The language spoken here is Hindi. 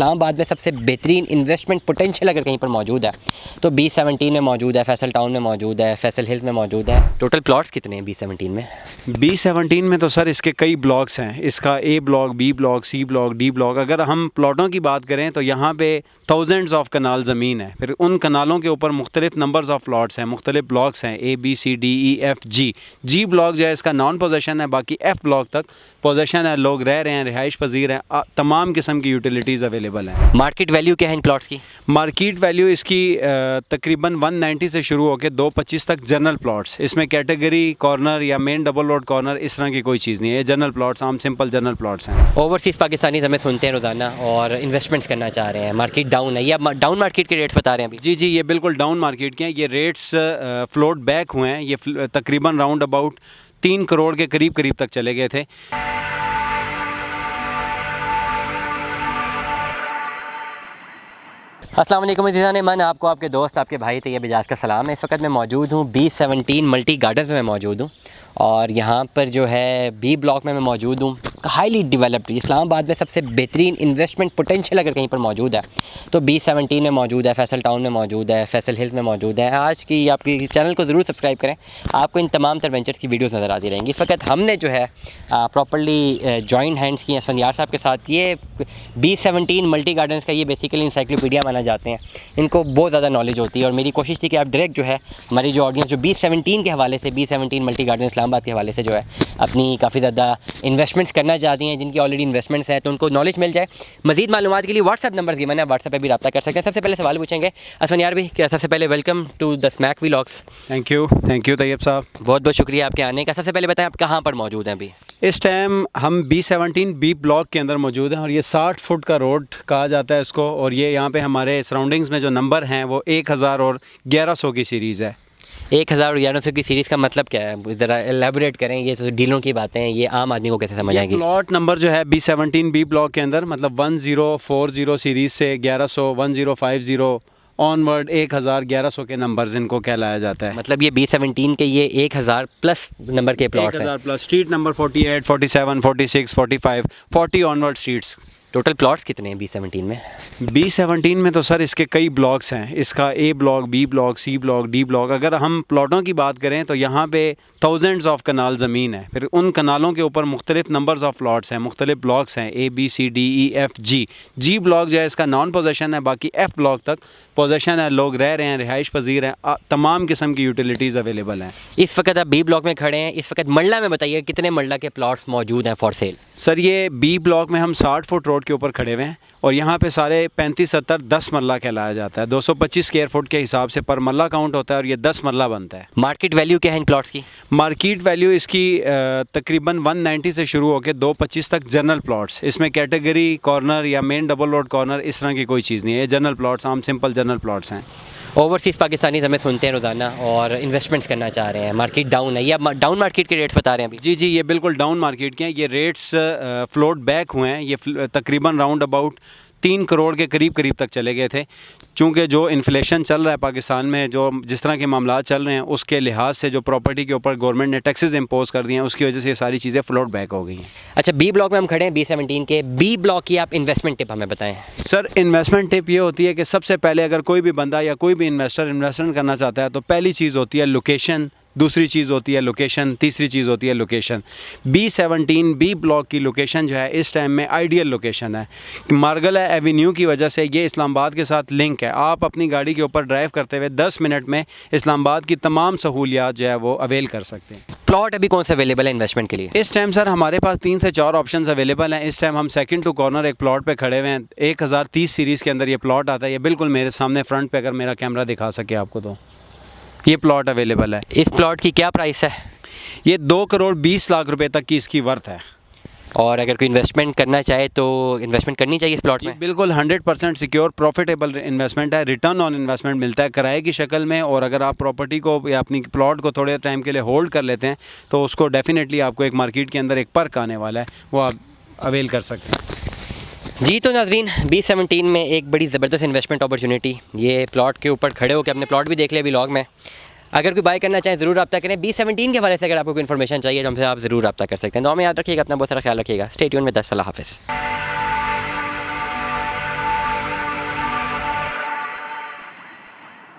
इस्लामाबाद में सबसे बेहतरीन इन्वेस्टमेंट पोटेंशियल अगर कहीं पर मौजूद है तो B17 में मौजूद है, फैसल टाउन में मौजूद है, फैसल हिल्स में मौजूद है। टोटल प्लॉट्स कितने हैं B17 में? B17 में तो सर इसके कई ब्लॉक्स हैं। इसका A block, B block, C block, D block. अगर हम प्लॉटों की बात करें तो यहाँ पे थाउजेंड्स ऑफ कनाल ज़मीन है। फिर उन कनालों के ऊपर मुख्तलिफ नंबर्स ऑफ प्लॉट्स हैं, मुख्तलिफ ब्लॉक्स हैं, A B C D E F G। G block जो है इसका नॉन पोजेशन है, बाकी F ब्लॉक तक पोजेशन है, लोग रह रहे हैं, रिहाइश पजीर हैं, तमाम किस्म की यूटिलिटीज़ अवेलेबल हैं। मार्केट वैल्यू क्या है इन प्लॉट्स की? मार्केट वैल्यू इसकी तकरीबन 190 से शुरू होकर 225 तक जनरल प्लॉट्स। इसमें कैटेगरी कॉर्नर या मेन डबल रोड कॉर्नर इस तरह की कोई चीज़ नहीं है। ये जनरल प्लॉट्स, आम सिंपल जनरल प्लॉट्स हैं। ओवरसीज़ पाकिस्तानी हमें सुनते हैं रोज़ाना और इन्वेस्टमेंट्स करना चाह रहे हैं, मार्केट डाउन है या डाउन मार्केट के रेट्स बता रहे हैं अभी? जी, ये बिल्कुल डाउन मार्केट के हैं। ये रेट्स फ्लोट बैक हुए हैं। ये तकरीबन राउंड अबाउट 3 करोड़ के करीब तक चले गए थे। अस्सलाम वालेकुम अज़ीज़ान मन, आपको आपके दोस्त आपके भाई तैयब इजाज़ का सलाम है। इस वक्त मैं मौजूद हूँ B17 मल्टी गार्डन्स में मैं मौजूद हूँ और यहाँ पर जो है B ब्लॉक में मैं मौजूद हूँ। हाईली डेवलप्ड इस्लामाबाद में सबसे बेहतरीन इन्वेस्टमेंट पोटेंशियल अगर कहीं पर मौजूद है तो B17 में मौजूद है, फैसल टाउन में मौजूद है, फैसल हिल्स में मौजूद है। आज की आपकी चैनल को ज़रूर सब्सक्राइब करें, आपको इन तमाम तर वेंचर्स की वीडियोस नज़र आती रहेंगी। इस वक्त हमने जो है प्रॉपर्ली जॉइंट हैंड्स की हैं सनियार साहब के साथ। ये B17 मल्टी गार्डन्स का ये बेसिकली इंसाइक्लोपीडिया माना जाते हैं। इनको बहुत ज़्यादा नॉलेज होती है और मेरी कोशिश थी कि आप डायरेक्ट जो है हमारी जो ऑडियंस जो B17 के हवाले से, B17 मल्टी गार्डन इस्लामाबाद के हवाले से जो है अपनी काफ़ी ज़्यादा इन्वेस्टमेंट्स करना चाहती हैं, जिनकी ऑलरेडी इन्वेस्टमेंट्स हैं, तो उनको नॉलेज मिल जाए। मज़ीद मालूमात के लिए व्हाट्सअप नंबर दिए मैंने, व्हाट्सअप पर भी रब्ता कर सकते हैं। सबसे पहले सवाल पूछेंगे असफयान भी, क्या सबसे पहले welcome to the smack vlogs. Thank you Tayyab साहब, बहुत बहुत शुक्रिया आपके आने का। सबसे पहले बताएं आप कहाँ पर मौजूद हैं अभी? इस टाइम हम B17 B ब्लॉक के अंदर मौजूद हैं और ये 60 फुट का रोड कहा जाता है इसको। और ये यहाँ पे हमारे सराउंडिंग्स में जो नंबर हैं वो 1000 और 1100 की सीरीज़ है। 1000 और 1100 की सीरीज़ का मतलब क्या है, ज़रा एलेबोरेट करें। ये तो डीलों की बातें हैं, ये आम आदमी को कैसे समझ आएगी? प्लॉट नंबर जो है B17 B ब्लॉक के अंदर मतलब 1040 सीरीज़ से 1100, 1050 ऑनवर्ड 1000, 1100 के नंबर्स इनको कहलाया जाता है। मतलब ये B17 के ये 1000 प्लस नंबर के प्लॉट्स हैं। 1000 plus street number 48, 47, 46, 45, 40 onward streets. Total plots कितने हैं B17 में? B17 में तो सर इसके कई ब्लॉक्स हैं। इसका A block, B block, C block, D block. अगर हम प्लॉटों की बात करें तो यहाँ पे थाउजेंड्स ऑफ कनाल ज़मीन है। फिर उन कनालों के ऊपर मुख्तलिफ नंबर्स ऑफ प्लॉट्स हैं, मुख्तलिफ ब्लॉक्स हैं, A B C D E F G। G block जो है इसका नॉन पोजेशन है, बाकी F ब्लॉक तक पोजेशन है, लोग रह रहे हैं, रिहाइश पजीर हैं, तमाम किस्म की यूटिलिटीज़ अवेलेबल हैं। इस वक्त आप B ब्लॉक में खड़े हैं। इस वक्त मल्ला में बताइए कितने मल्ला के प्लॉट्स मौजूद हैं फॉर सेल? सर ये B ब्लॉक में हम 60 फुट रोड के ऊपर खड़े हुए हैं और यहाँ पे सारे 35, 70, 10 मरला कहलाया जाता है। 225 स्क्वायर फुट के हिसाब से पर मरला काउंट होता है और ये 10 मरला बनता है। मार्केट वैल्यू क्या है इन प्लॉट्स की? मार्केट वैल्यू इसकी तकरीबन 190 से शुरू होकर 225 तक जनरल प्लॉट्स। इसमें कैटेगरी कॉर्नर या मेन डबल रोड कॉर्नर इस तरह की कोई चीज़ नहीं है। ये जनरल प्लॉट्स, आम सिंपल जनरल प्लॉट्स हैं। ओवरसीज़ पाकिस्तानी हमें सुनते हैं रोज़ाना और इन्वेस्टमेंट्स करना चाह रहे हैं, मार्केट डाउन है या डाउन मार्केट के रेट्स बता रहे हैं अभी? जी, ये बिल्कुल डाउन मार्केट के हैं। ये रेट्स फ्लोट बैक हुए हैं। ये तकरीबन राउंड अबाउट 3 करोड़ के करीब तक चले गए थे। चूँकि जो इन्फ्लेशन चल रहा है पाकिस्तान में, जो जिस तरह के मामला चल रहे हैं, उसके लिहाज से जो प्रॉपर्टी के ऊपर गवर्नमेंट ने टैक्सेस इम्पोज कर दिए हैं, उसकी वजह से ये सारी चीज़ें फ्लोट बैक हो गई हैं। अच्छा, B ब्लॉक में हम खड़े हैं B17 के। B ब्लॉक की आप इन्वेस्टमेंट टिप हमें बताएं। सर इन्वेस्टमेंट टिप ये होती है कि सबसे पहले अगर कोई भी बंदा या कोई भी इन्वेस्टर इन्वेस्टमेंट करना चाहता है तो पहली चीज़ होती है लोकेशन, दूसरी चीज़ होती है लोकेशन, तीसरी चीज़ होती है लोकेशन। B17 B ब्लॉक की लोकेशन जो है इस टाइम में आइडियल लोकेशन है। मार्गला एवेन्यू की वजह से ये इस्लामाबाद के साथ लिंक है। आप अपनी गाड़ी के ऊपर ड्राइव करते हुए 10 मिनट में इस्लामाबाद की तमाम सहूलियात जो है वो अवेल कर सकते हैं। प्लॉट अभी कौन सा अवेलेबल है इन्वेस्टमेंट के लिए? इस टाइम सर हमारे पास 3 से 4 ऑप्शंस अवेलेबल हैं। इस टाइम हम सेकंड टू कॉर्नर एक प्लॉट पे खड़े हुए हैं। 1030 सीरीज़ के अंदर ये प्लॉट आता है। ये बिल्कुल मेरे सामने फ्रंट पे, अगर मेरा कैमरा दिखा सके आपको तो ये प्लॉट अवेलेबल है। इस प्लॉट की क्या प्राइस है? ये 2 करोड़ 20 लाख रुपए तक की इसकी वर्थ है। और अगर कोई इन्वेस्टमेंट करना चाहे तो इन्वेस्टमेंट करनी चाहिए इस प्लॉट में? बिल्कुल 100% सिक्योर प्रॉफिटेबल इन्वेस्टमेंट है। रिटर्न ऑन इन्वेस्टमेंट मिलता है किराए की शक्ल में। और अगर आप प्रॉपर्टी को या अपनी प्लॉट को थोड़े टाइम के लिए होल्ड कर लेते हैं तो उसको डेफिनेटली आपको एक मार्केट के अंदर एक पर्क आने वाला है, वो आप अवेल कर सकते हैं। जी तो नाज़रीन, B17 में एक बड़ी ज़बरदस्त इन्वेस्टमेंट अपॉर्चुनिटी। ये प्लॉट के ऊपर खड़े होकर अपने प्लॉट भी देख ले व्लॉग में। अगर कोई बाय करना चाहे ज़रूर रब्ता करें। B17 के हवाले से अगर आपको कोई इन्फॉर्मेशन चाहिए तो हमसे आप ज़रूर रब्ता कर सकते हैं। दुआ में याद रखिएगा, अपना बहुत सारा ख्याल रखिएगा। Stay tuned with us. अल्लाह हाफ़िज़।